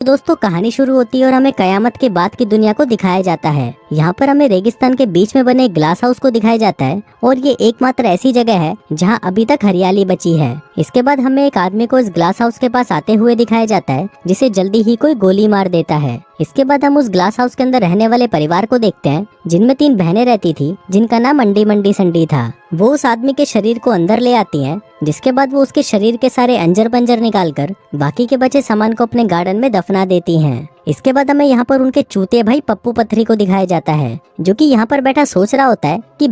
दोस्तों कहानी शुरू होती है और हमें कयामत के बाद की दुनिया को दिखाया जाता है। यहाँ पर हमें रेगिस्तान के बीच में बने एक ग्लास हाउस को दिखाया जाता है और ये एकमात्र ऐसी जगह है जहाँ अभी तक हरियाली बची है। इसके बाद हमें एक आदमी को इस ग्लास हाउस के पास आते हुए दिखाया जाता है जिसे जल्दी ही कोई गोली मार देता है। इसके बाद हम उस ग्लास हाउस के अंदर रहने वाले परिवार को देखते हैं जिनमें 3 बहनें रहती थी जिनका नाम अंडी मंडी संडी था। वो उस आदमी के शरीर को अंदर ले आती हैं, जिसके बाद वो उसके शरीर के सारे अंजर पंजर निकालकर बाकी के बचे सामान को अपने गार्डन में दफना देती हैं। इसके बाद हमें यहाँ पर उनके चूते भाई पप्पू पथरी को दिखाया जाता है जो कि यहाँ पर बैठा सोच रहा होता है कि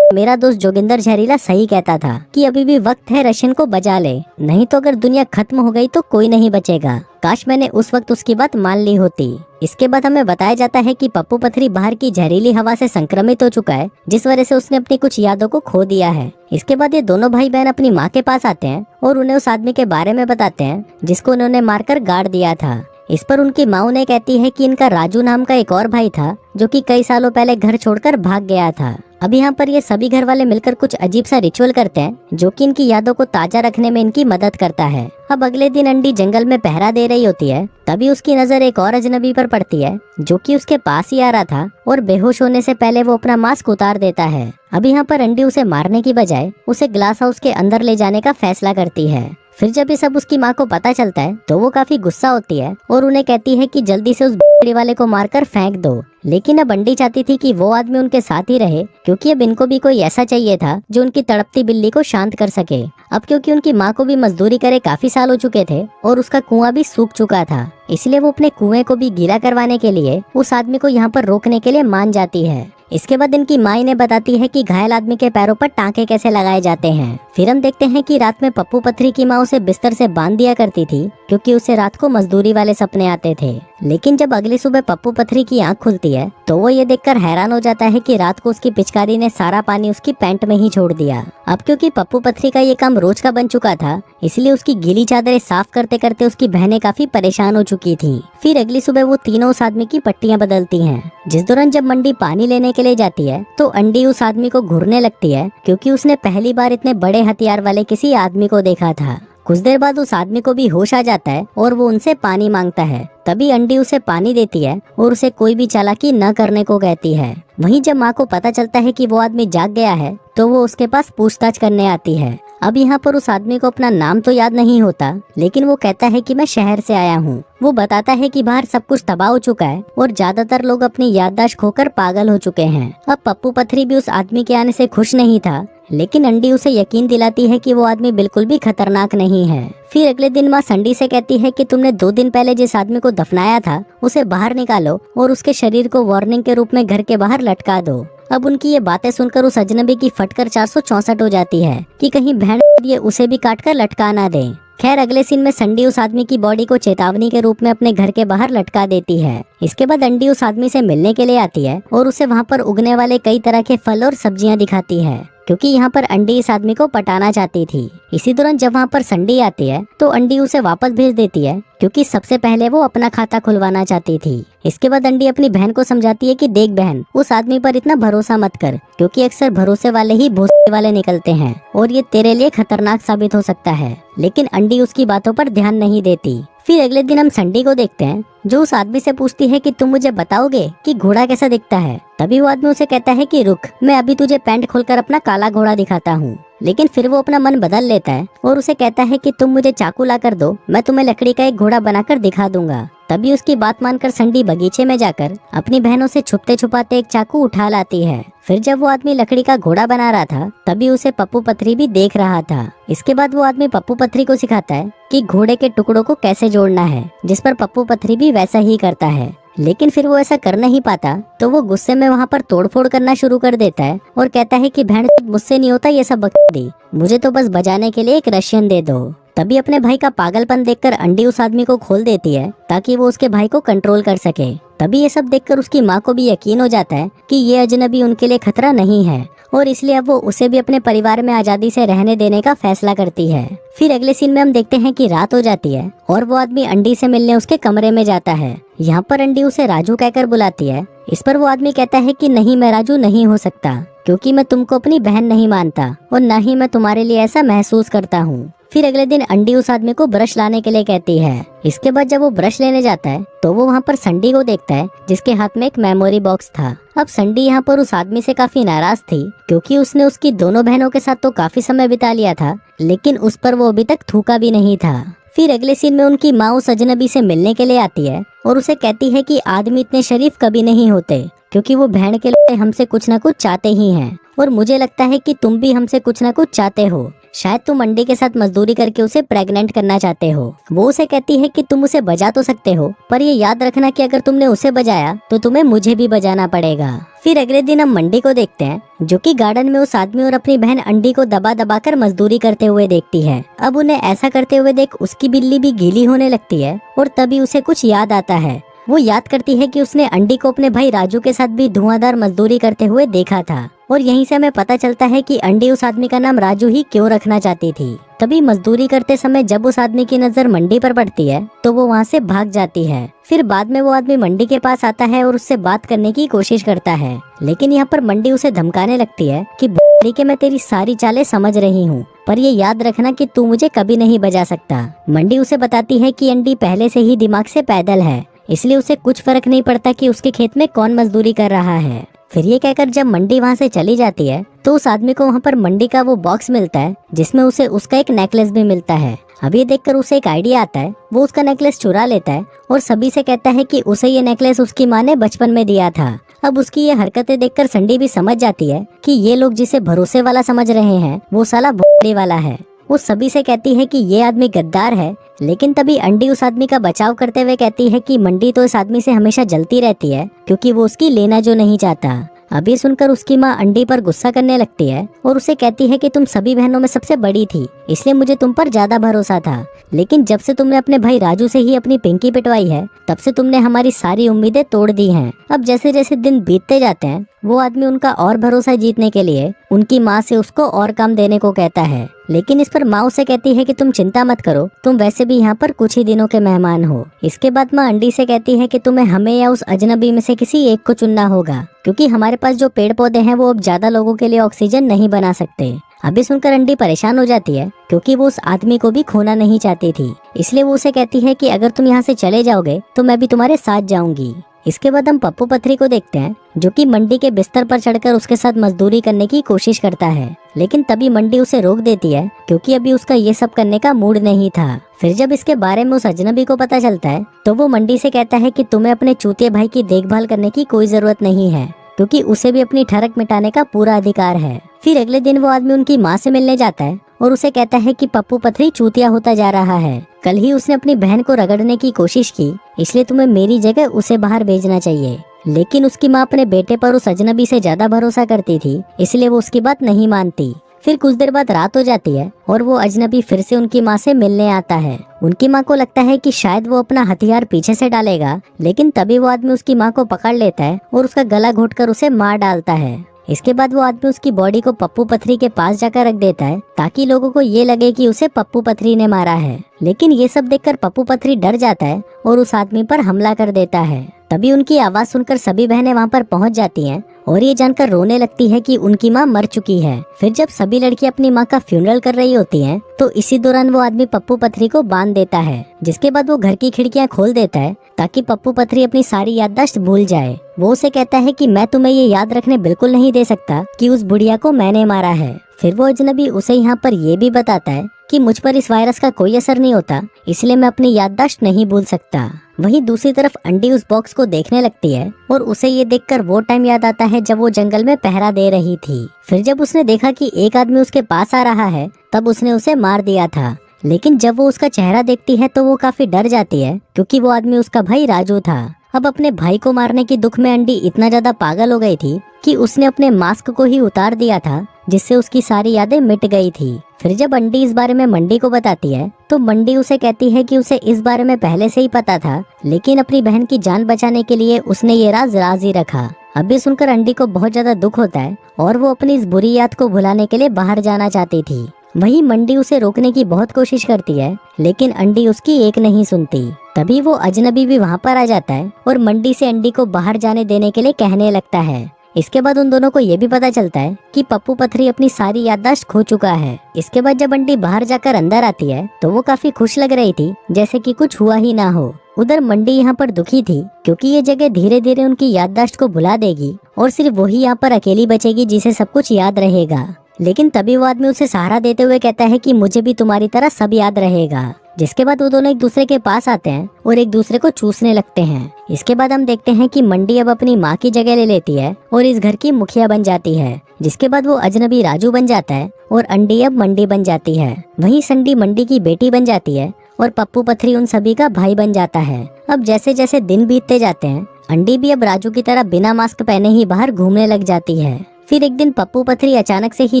मेरा दोस्त जोगिंदर जहरीला सही कहता था कि अभी भी वक्त है रशियन को बजा ले, नहीं तो अगर दुनिया खत्म हो गई तो कोई नहीं बचेगा। काश मैंने उस वक्त उसकी बात मान ली होती। इसके बाद हमें बताया जाता है कि पप्पू पथरी बाहर की जहरीली हवा से संक्रमित हो चुका है, जिस वजह से उसने अपनी कुछ यादों को खो दिया है। इसके बाद ये दोनों भाई बहन अपनी माँ के पास आते हैं और उन्हें उस आदमी के बारे में बताते हैं जिसको उन्होंने मारकर गाड़ दिया था। इस पर उनकी माँ उन्हें कहती है कि इनका राजू नाम का एक और भाई था जो कि कई सालों पहले घर छोड़कर भाग गया था। अब यहाँ पर ये सभी घर वाले मिलकर कुछ अजीब सा रिचुअल करते हैं जो कि इनकी यादों को ताजा रखने में इनकी मदद करता है। अब अगले दिन अंडी जंगल में पहरा दे रही होती है, तभी उसकी नजर एक और अजनबी पर पड़ती है जो कि उसके पास ही आ रहा था और बेहोश होने से पहले वो अपना मास्क उतार देता है। अब यहाँ पर अंडी उसे मारने की बजाय उसे ग्लास हाउस के अंदर ले जाने का फैसला करती है। फिर जब ये सब उसकी माँ को पता चलता है तो वो काफी गुस्सा होती है और उन्हें कहती है कि जल्दी से उस बकरी वाले को मारकर फेंक दो। लेकिन अब अंडी चाहती थी कि वो आदमी उनके साथ ही रहे क्योंकि अब इनको भी कोई ऐसा चाहिए था जो उनकी तड़पती बिल्ली को शांत कर सके। अब क्योंकि उनकी माँ को भी मजदूरी करे काफी साल हो चुके थे और उसका कुआं भी सूख चुका था, इसलिए वो अपने कुएं को भी गीला करवाने के लिए उस आदमी को यहाँ पर रोकने के लिए मान जाती है। इसके बाद इनकी माँ इन्हें बताती है कि घायल आदमी के पैरों पर टांके कैसे लगाए जाते हैं। फिर हम देखते हैं कि रात में पप्पू पथरी की माँ उसे बिस्तर से बांध दिया करती थी क्योंकि उसे रात को मजदूरी वाले सपने आते थे। लेकिन जब अगली सुबह पप्पू पथरी की आंख खुलती है तो वो ये देखकर हैरान हो जाता है कि रात को उसकी पिचकारी ने सारा पानी उसकी पैंट में ही छोड़ दिया। अब क्योंकि पप्पू पथरी का ये काम रोज का बन चुका था, इसलिए उसकी गीली चादरें साफ करते करते उसकी बहनें काफी परेशान हो चुकी थी। फिर अगली सुबह वो तीनों उस आदमी की पट्टियां बदलती हैं। जिस दौरान जब मंडी पानी लेने के लिए जाती है तो अंडी उस आदमी को घूरने लगती है क्योंकि उसने पहली बार इतने बड़े हथियार वाले किसी आदमी को देखा था। कुछ देर बाद उस आदमी को भी होश आ जाता है और वो उनसे पानी मांगता है। तभी अंडी उसे पानी देती है और उसे कोई भी चालाकी न करने को कहती है। वहीं जब माँ को पता चलता है कि वो आदमी जाग गया है तो वो उसके पास पूछताछ करने आती है। अब यहाँ पर उस आदमी को अपना नाम तो याद नहीं होता, लेकिन वो कहता है कि मैं शहर से आया हूँ। वो बताता है कि बाहर सब कुछ तबाह हो चुका है और ज्यादातर लोग अपनी याददाश्त खोकर पागल हो चुके हैं। अब पप्पू पथरी भी उस आदमी के आने से खुश नहीं था, लेकिन अंडी उसे यकीन दिलाती है कि वो आदमी बिल्कुल भी खतरनाक नहीं है। फिर अगले दिन माँ संडी से कहती है कि तुमने 2 दिन पहले जिस आदमी को दफनाया था उसे बाहर निकालो और उसके शरीर को वार्निंग के रूप में घर के बाहर लटका दो। अब उनकी ये बातें सुनकर उस अजनबी की फटकर 464 हो जाती है कि कहीं बहन ये उसे भी काट कर लटका ना दे। खैर अगले सीन में संडी उस आदमी की बॉडी को चेतावनी के रूप में अपने घर के बाहर लटका देती है। इसके बाद अंडी उस आदमी से मिलने के लिए आती है और उसे वहाँ पर उगने वाले कई तरह के फल और सब्जियां दिखाती है क्योंकि यहाँ पर अंडी इस आदमी को पटाना चाहती थी। इसी दौरान जब वहाँ पर संडी आती है तो अंडी उसे वापस भेज देती है क्योंकि सबसे पहले वो अपना खाता खुलवाना चाहती थी। इसके बाद अंडी अपनी बहन को समझाती है कि देख बहन, उस आदमी पर इतना भरोसा मत कर क्योंकि अक्सर भरोसे वाले ही भोसले वाले निकलते हैं और ये तेरे लिए खतरनाक साबित हो सकता है। लेकिन अंडी उसकी बातों पर ध्यान नहीं देती। फिर अगले दिन हम संडी को देखते हैं जो उस आदमी से पूछती है कि तुम मुझे बताओगे कि घोड़ा कैसा दिखता है। तभी वो आदमी उसे कहता है कि रुक, मैं अभी तुझे पैंट खोलकर अपना काला घोड़ा दिखाता हूँ। लेकिन फिर वो अपना मन बदल लेता है और उसे कहता है कि तुम मुझे चाकू ला कर दो, मैं तुम्हें लकड़ी का एक घोड़ा बनाकर दिखा दूंगा। तभी उसकी बात मानकर संडी बगीचे में जाकर अपनी बहनों से छुपते छुपाते एक चाकू उठा लाती है। फिर जब वो आदमी लकड़ी का घोड़ा बना रहा था तभी उसे पप्पू पथरी भी देख रहा था। इसके बाद वो आदमी पप्पू पथरी को सिखाता है कि घोड़े के टुकड़ों को कैसे जोड़ना है, जिस पर पप्पू पथरी भी वैसा ही करता है। लेकिन फिर वो ऐसा कर नहीं पाता तो वो गुस्से में वहाँ पर तोड़फोड़ करना शुरू कर देता है और कहता है कि बहन मुझसे नहीं होता ये सब बकवादी, मुझे तो बस बजाने के लिए एक रशियन दे दो। तभी अपने भाई का पागलपन देखकर अंडी उस आदमी को खोल देती है ताकि वो उसके भाई को कंट्रोल कर सके। तभी ये सब देखकर उसकी माँ को भी यकीन हो जाता है कि ये अजनबी उनके लिए खतरा नहीं है और इसलिए अब वो उसे भी अपने परिवार में आजादी से रहने देने का फैसला करती है। फिर अगले सीन में हम देखते हैं कि रात हो जाती है और वो आदमी अंडी से मिलने उसके कमरे में जाता है। यहाँ पर अंडी उसे राजू कहकर बुलाती है। इस पर वो आदमी कहता है कि नहीं, मैं राजू नहीं हो सकता क्योंकि मैं तुमको अपनी बहन नहीं मानता और न ही मैं तुम्हारे लिए ऐसा महसूस करता हूँ। फिर अगले दिन अंडी उस आदमी को ब्रश लाने के लिए कहती है। इसके बाद जब वो ब्रश लेने जाता है तो वो वहाँ पर संडी को देखता है जिसके हाथ में एक मेमोरी बॉक्स था। अब संडी यहाँ पर उस आदमी से काफी नाराज थी क्योंकि उसने उसकी दोनों बहनों के साथ तो काफी समय बिता लिया था, लेकिन उस पर वो अभी तक थूका भी नहीं था। फिर अगले सीन में उनकी माँ उस अजनबी से मिलने के लिए आती है और उसे कहती है कि आदमी इतने शरीफ कभी नहीं होते, क्योंकि वो बहन के लिए हमसे कुछ न कुछ चाहते ही हैं, और मुझे लगता है कि तुम भी हमसे कुछ न कुछ चाहते हो। शायद तुम अंडे के साथ मजदूरी करके उसे प्रेग्नेंट करना चाहते हो। वो उसे कहती है कि तुम उसे बजा तो सकते हो, पर ये याद रखना कि अगर तुमने उसे बजाया तो तुम्हें मुझे भी बजाना पड़ेगा। फिर अगले दिन हम मंडी को देखते हैं जो कि गार्डन में उस आदमी और अपनी बहन अंडी को दबा दबा कर मजदूरी करते हुए देखती है। अब उन्हें ऐसा करते हुए देख उसकी बिल्ली भी गीली होने लगती है और तभी उसे कुछ याद आता है। वो याद करती है कि उसने अंडी को अपने भाई राजू के साथ भी धुआंधार मजदूरी करते हुए देखा था, और यहीं से हमें पता चलता है कि अंडी उस आदमी का नाम राजू ही क्यों रखना चाहती थी। तभी मजदूरी करते समय जब उस आदमी की नजर मंडी पर पड़ती है तो वो वहाँ से भाग जाती है। फिर बाद में वो आदमी मंडी के पास आता है और उससे बात करने की कोशिश करता है, लेकिन यहाँ पर मंडी उसे धमकाने लगती है कि के मैं तेरी सारी चालें समझ रही हूँ, पर ये याद रखना कि तू मुझे कभी नहीं बजा सकता। मंडी उसे बताती है कि अंडी पहले से ही दिमाग से पैदल है, इसलिए उसे कुछ फर्क नहीं पड़ता कि उसके खेत में कौन मजदूरी कर रहा है। फिर ये कहकर जब मंडी वहाँ से चली जाती है तो उस आदमी को वहाँ पर मंडी का वो बॉक्स मिलता है जिसमें उसे उसका एक नेकलेस भी मिलता है। अब ये देखकर उसे एक आइडिया आता है, वो उसका नेकलेस चुरा लेता है और सभी से कहता है कि उसे ये नेकलेस उसकी माँ ने बचपन में दिया था। अब उसकी ये हरकतें देखकर संडी भी समझ जाती है कि ये लोग जिसे भरोसे वाला समझ रहे हैं वो साला भोसड़ी वाला है। वो सभी से कहती है कि ये आदमी गद्दार है, लेकिन तभी अंडी उस आदमी का बचाव करते हुए कहती है कि मंडी तो इस आदमी से हमेशा जलती रहती है क्योंकि वो उसकी लेना जो नहीं चाहता। अब ये सुनकर उसकी माँ अंडी पर गुस्सा करने लगती है और उसे कहती है कि तुम सभी बहनों में सबसे बड़ी थी, इसलिए मुझे तुम पर ज्यादा भरोसा था, लेकिन जब से तुमने अपने भाई राजू से ही अपनी पिंकी पिटवाई है तब से तुमने हमारी सारी उम्मीदें तोड़ दी हैं। अब जैसे जैसे दिन बीतते जाते हैं वो आदमी उनका और भरोसा जीतने के लिए उनकी माँ से उसको और काम देने को कहता है, लेकिन इस पर माँ उसे कहती है कि तुम चिंता मत करो, तुम वैसे भी यहाँ पर कुछ ही दिनों के मेहमान हो। इसके बाद माँ अंडी से कहती है कि तुम्हें हमें या उस अजनबी में से किसी एक को चुनना होगा, क्योंकि हमारे पास जो पेड़ पौधे हैं वो अब ज्यादा लोगों के लिए ऑक्सीजन नहीं बना सकते। अभी सुनकर अंडी परेशान हो जाती है क्योंकि वो उस आदमी को भी खोना नहीं चाहती थी, इसलिए वो उसे कहती है कि अगर तुम यहाँ से चले जाओगे तो मैं भी तुम्हारे साथ जाऊंगी। इसके बाद हम पप्पू पथरी को देखते हैं जो कि मंडी के बिस्तर पर चढ़कर उसके साथ मजदूरी करने की कोशिश करता है, लेकिन तभी मंडी उसे रोक देती है क्योंकि अभी उसका ये सब करने का मूड नहीं था। फिर जब इसके बारे में उस अजनबी को पता चलता है तो वो मंडी से कहता है कि तुम्हें अपने चूतिए भाई की देखभाल करने की कोई जरूरत नहीं है, क्योंकि उसे भी अपनी ठरक मिटाने का पूरा अधिकार है। फिर अगले दिन वो आदमी उनकी माँ से मिलने जाता है और उसे कहता है कि पप्पू पथरी चूतिया होता जा रहा है, कल ही उसने अपनी बहन को रगड़ने की कोशिश की, इसलिए तुम्हें मेरी जगह उसे बाहर भेजना चाहिए। लेकिन उसकी माँ अपने बेटे पर उस अजनबी से ज्यादा भरोसा करती थी, इसलिए वो उसकी बात नहीं मानती। फिर कुछ देर बाद रात हो जाती है और वो अजनबी फिर से उनकी माँ से मिलने आता है। उनकी माँ को लगता है कि शायद वो अपना हथियार पीछे से डालेगा, लेकिन तभी वो आदमी उसकी माँ को पकड़ लेता है और उसका गला घोंटकर उसे मार डालता है। इसके बाद वो आदमी उसकी बॉडी को पप्पू पथरी के पास जाकर रख देता है ताकि लोगों को ये लगे कि उसे पप्पू पथरी ने मारा है, लेकिन ये सब देखकर पप्पू पथरी डर जाता है और उस आदमी पर हमला कर देता है। तभी उनकी आवाज सुनकर सभी बहनें वहाँ पर पहुँच जाती हैं और ये जानकर रोने लगती है कि उनकी माँ मर चुकी है। फिर जब सभी लड़कियां अपनी माँ का फ्यूनरल कर रही होती हैं तो इसी दौरान वो आदमी पप्पू पथरी को बांध देता है, जिसके बाद वो घर की खिड़कियां खोल देता है ताकि पप्पू पथरी अपनी सारी याददाश्त भूल जाए। वो उसे कहता है कि मैं तुम्हें ये याद रखने बिल्कुल नहीं दे सकता कि उस बुढ़िया को मैंने मारा है। फिर वो अजनबी उसे यहाँ पर ये भी बताता है कि मुझ पर इस वायरस का कोई असर नहीं होता, इसलिए मैं अपनी याददाश्त नहीं भूल सकता। वहीं दूसरी तरफ अंडी उस बॉक्स को देखने लगती है और उसे ये देखकर वो टाइम याद आता है जब वो जंगल में पहरा दे रही थी। फिर जब उसने देखा कि एक आदमी उसके पास आ रहा है तब उसने उसे मार दिया था, लेकिन जब वो उसका चेहरा देखती है तो वो काफी डर जाती है क्योंकि वो आदमी उसका भाई राजू था। अब अपने भाई को मारने की दुख में अंडी इतना ज्यादा पागल हो गई थी कि उसने अपने मास्क को ही उतार दिया था, जिससे उसकी सारी यादें मिट गई थी। फिर जब अंडी इस बारे में मंडी को बताती है तो मंडी उसे कहती है कि उसे इस बारे में पहले से ही पता था, लेकिन अपनी बहन की जान बचाने के लिए उसने ये राज ही रखा। अब ये सुनकर अंडी को बहुत ज्यादा दुख होता है और वो अपनी इस बुरी याद को भुलाने के लिए बाहर जाना चाहती थी। वहीं मंडी उसे रोकने की बहुत कोशिश करती है, लेकिन अंडी उसकी एक नहीं सुनती। तभी वो अजनबी भी वहाँ पर आ जाता है और मंडी से अंडी को बाहर जाने देने के लिए कहने लगता है। इसके बाद उन दोनों को ये भी पता चलता है कि पप्पू पथरी अपनी सारी याददाश्त खो चुका है। इसके बाद जब बंटी बाहर जाकर अंदर आती है तो वो काफी खुश लग रही थी, जैसे कि कुछ हुआ ही ना हो। उधर मंडी यहाँ पर दुखी थी क्योंकि ये जगह धीरे धीरे उनकी याददाश्त को भुला देगी और सिर्फ वही यहाँ पर अकेली बचेगी जिसे सब कुछ याद रहेगा। लेकिन तभी वो आदमी उसे सहारा देते हुए कहता है कि मुझे भी तुम्हारी तरह सब याद रहेगा। जिसके बाद वो दोनों एक दूसरे के पास आते हैं और एक दूसरे को चूसने लगते हैं। इसके बाद हम देखते हैं कि मंडी अब अपनी माँ की जगह ले लेती है और इस घर की मुखिया बन जाती है। जिसके बाद वो अजनबी राजू बन जाता है और अंडी अब मंडी बन जाती है। वहीं संडी मंडी की बेटी बन जाती है और पप्पू पथरी उन सभी का भाई बन जाता है। अब जैसे जैसे दिन बीतते जाते हैं, अंडी भी अब राजू की तरह बिना मास्क पहने ही बाहर घूमने लग जाती है। फिर एक दिन पप्पू पथरी अचानक से ही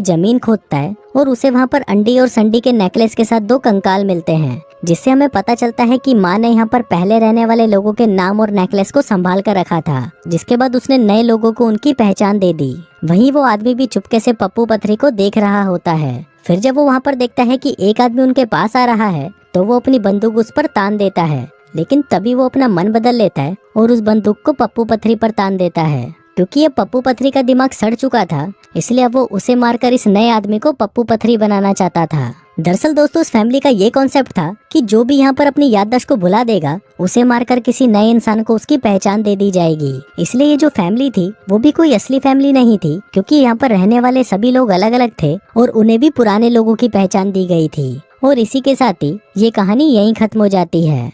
जमीन खोदता है और उसे वहाँ पर अंडी और संडी के नेकलेस के साथ 2 कंकाल मिलते हैं, जिससे हमें पता चलता है कि माँ ने यहाँ पर पहले रहने वाले लोगों के नाम और नेकलेस को संभाल कर रखा था। जिसके बाद उसने नए लोगों को उनकी पहचान दे दी। वहीं वो आदमी भी चुपके से पप्पू पथरी को देख रहा होता है। फिर जब वो वहाँ पर देखता है कि एक आदमी उनके पास आ रहा है तो वो अपनी बंदूक उस पर तान देता है। लेकिन तभी वो अपना मन बदल लेता है और उस बंदूक को पप्पू पथरी पर तान देता है। क्योंकि ये पप्पू पथरी का दिमाग सड़ चुका था, इसलिए अब वो उसे मारकर इस नए आदमी को पप्पू पथरी बनाना चाहता था। दरअसल दोस्तों, उस फैमिली का ये कॉन्सेप्ट था कि जो भी यहाँ पर अपनी याददाश्त को भुला देगा उसे मारकर किसी नए इंसान को उसकी पहचान दे दी जाएगी। इसलिए ये जो फैमिली थी वो भी कोई असली फैमिली नहीं थी, क्योंकि यहाँ पर रहने वाले सभी लोग अलग अलग थे और उन्हें भी पुराने लोगों की पहचान दी गई थी। और इसी के साथ ही ये कहानी यहीं खत्म हो जाती है।